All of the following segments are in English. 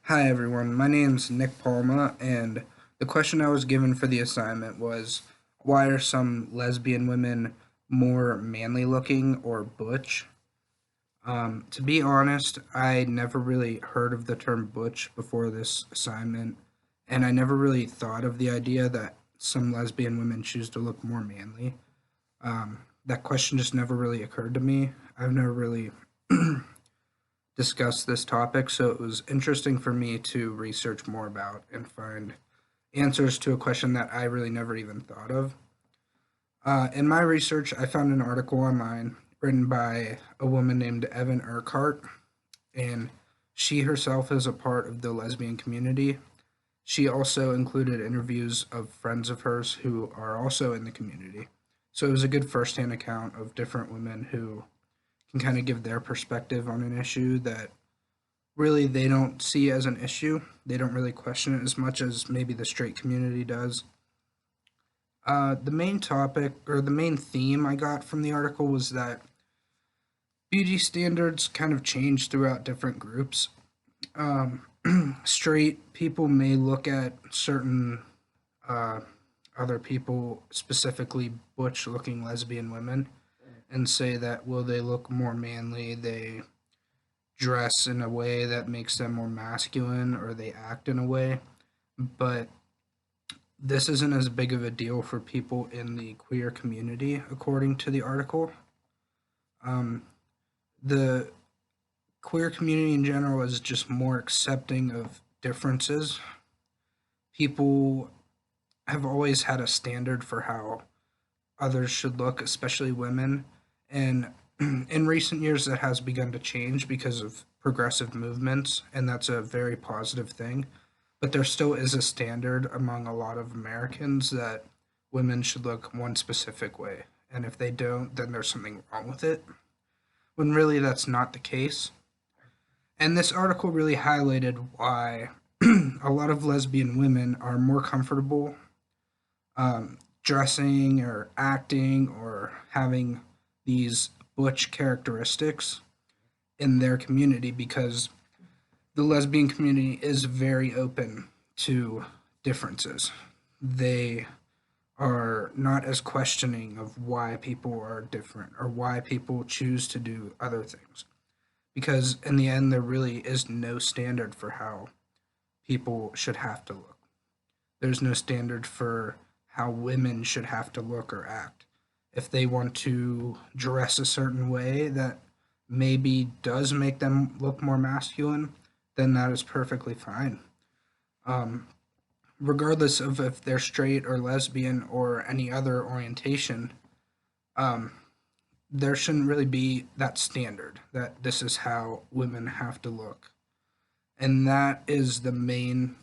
Hi everyone, my name's Nick Palma, and the question I was given for the assignment was why are some lesbian women more manly looking or butch? To be honest, I never really heard of the term butch before this assignment, and I never really thought of the idea that some lesbian women choose to look more manly. That question just never really occurred to me. I've never really discuss this topic, so it was interesting for me to research more about and find answers to a question that I really never even thought of. In my research, I found an article online written by a woman named Evan Urquhart, and she herself is a part of the lesbian community. She also included interviews of friends of hers who are also in the community. So it was a good firsthand account of different women who can kind of give their perspective on an issue that really they don't see as an issue. They don't really question it as much as maybe the straight community does. The main topic or the main theme I got from the article was that beauty standards kind of change throughout different groups. Um, Straight people may look at certain uh, other people, specifically butch looking lesbian women, and say that, will they look more manly? They dress in a way that makes them more masculine or they act in a way. But this isn't as big of a deal for people in the queer community, according to the article. Um, the queer community in general is just more accepting of differences. People have always had a standard for how others should look, especially women. And in recent years, that has begun to change because of progressive movements, and that's a very positive thing. But there still is a standard among a lot of Americans that women should look one specific way. And if they don't, then there's something wrong with it, when really that's not the case. And this article really highlighted why a lot of lesbian women are more comfortable dressing or acting or having these butch characteristics in their community because the lesbian community is very open to differences. They are not as questioning of why people are different or why people choose to do other things. Because in the end, there really is no standard for how people should have to look. There's no standard for how women should have to look or act. If they want to dress a certain way that maybe does make them look more masculine, then that is perfectly fine. Um, Regardless of if they're straight or lesbian or any other orientation, um, there shouldn't really be that standard that this is how women have to look. And that is the main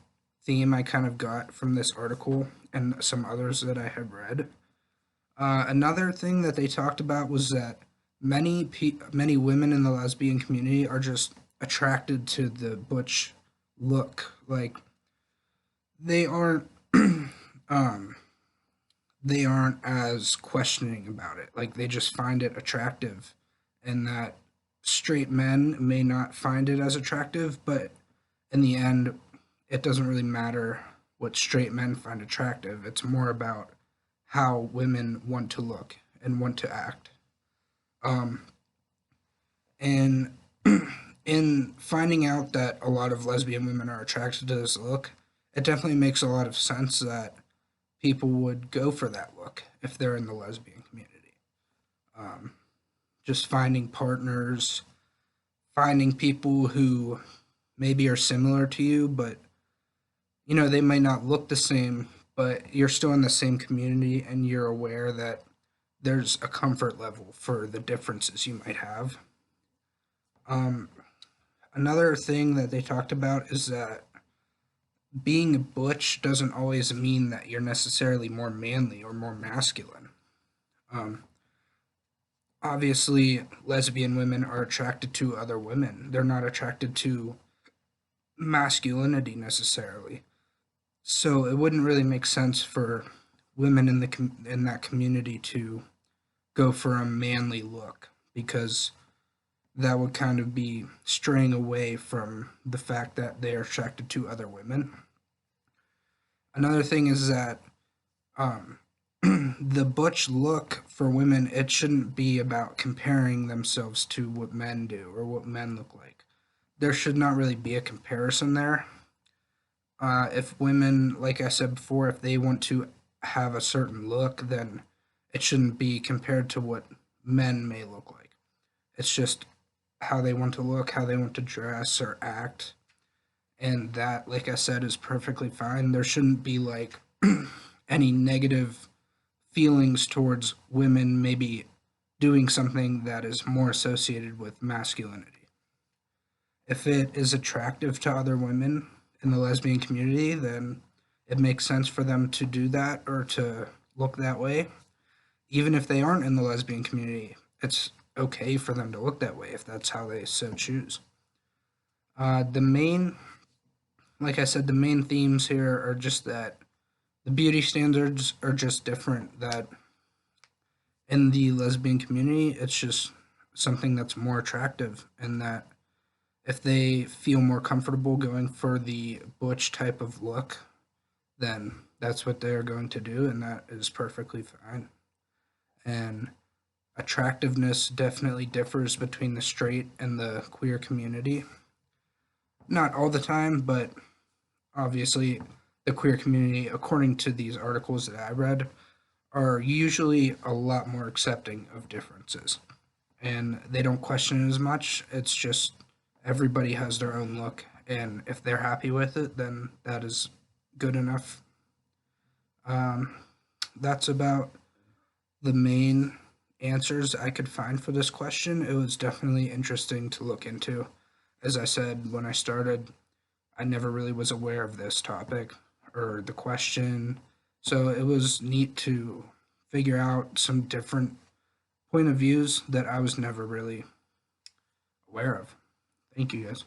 theme I kind of got from this article and some others that I had read. Another thing that they talked about was that many women in the lesbian community are just attracted to the butch look. Like they aren't um, they aren't as questioning about it. Like they just find it attractive, and that straight men may not find it as attractive, but in the end, it doesn't really matter what straight men find attractive. It's more about how women want to look and want to act. Um, and in finding out that a lot of lesbian women are attracted to this look, it definitely makes a lot of sense that people would go for that look if they're in the lesbian community. Um, just finding partners, finding people who maybe are similar to you, but they might not look the same, but you're still in the same community and you're aware that there's a comfort level for the differences you might have. Um, Another thing that they talked about is that being butch doesn't always mean that you're necessarily more manly or more masculine. Um, Obviously, lesbian women are attracted to other women. They're not attracted to masculinity necessarily. So it wouldn't really make sense for women in that community to go for a manly look because that would kind of be straying away from the fact that they are attracted to other women. Another thing is that um, the butch look for women, it shouldn't be about comparing themselves to what men do or what men look like. There should not really be a comparison there. If women, like I said before, if they want to have a certain look, then it shouldn't be compared to what men may look like. It's just how they want to look, how they want to dress or act. And that, like I said, is perfectly fine. There shouldn't be like any negative feelings towards women maybe doing something that is more associated with masculinity. If it is attractive to other women in the lesbian community, then it makes sense for them to do that or to look that way. Even if they aren't in the lesbian community, it's okay for them to look that way if that's how they so choose. The main, like I said, the main themes here are just that the beauty standards are just different. That in the lesbian community, it's just something that's more attractive, and that if they feel more comfortable going for the butch type of look, then that's what they're going to do, and that is perfectly fine. And attractiveness definitely differs between the straight and the queer community. Not all the time, but obviously, the queer community, according to these articles that I read, are usually a lot more accepting of differences. And they don't question it as much. It's just everybody has their own look. And if they're happy with it, then that is good enough. Um, that's about the main answers I could find for this question. It was definitely interesting to look into. As I said when I started, I never really was aware of this topic or the question. So it was neat to figure out some different point of views that I was never really aware of. Thank you guys.